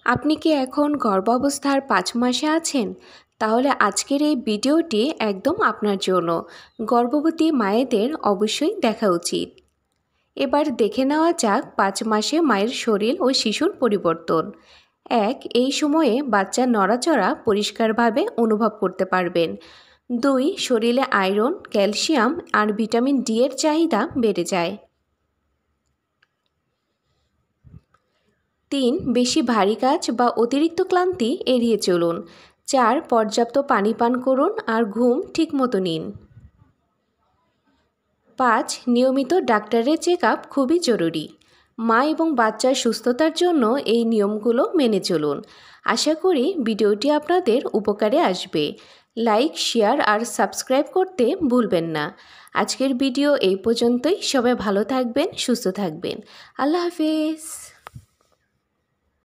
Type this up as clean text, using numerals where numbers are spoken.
আপনি কি এখন গর্ভাবস্থার ৫ মাসে আছেন? তাহলে আজকের এই ভিডিওটি একদম আপনার জন্য। গর্ভবতী মায়েদের অবশ্যই দেখা উচিত। এবার দেখে নেওয়া যাক ৫ মাসে মায়ের শরীর ও শিশুর পরিবর্তন। এই সময়ে বাচ্চার নড়াচড়া পরিষ্কারভাবে অনুভব করতে পারবেন। ২ শরীরে আয়রন, ক্যালসিয়াম আর ভিটামিন ডি এর চাহিদা বেড়ে যায়। ৩ বেশি ভারী কাজ বা অতিরিক্ত ক্লান্তি এড়িয়ে চলুন। ৪ পর্যাপ্ত পানি পান করুন আর ঘুম ঠিকমতো নিন। ৫ নিয়মিত ডাক্তারের চেকআপ খুবই জরুরি। মা এবং বাচ্চার সুস্থতার জন্য এই নিয়মগুলো মেনে চলুন। আশা করি ভিডিওটি আপনাদের উপকারে আসবে। লাইক, শেয়ার আর সাবস্ক্রাইব করতে ভুলবেন না। আজকের ভিডিও এই পর্যন্তই। সবাই ভালো থাকবেন, সুস্থ থাকবেন। আল্লাহ হাফেজ।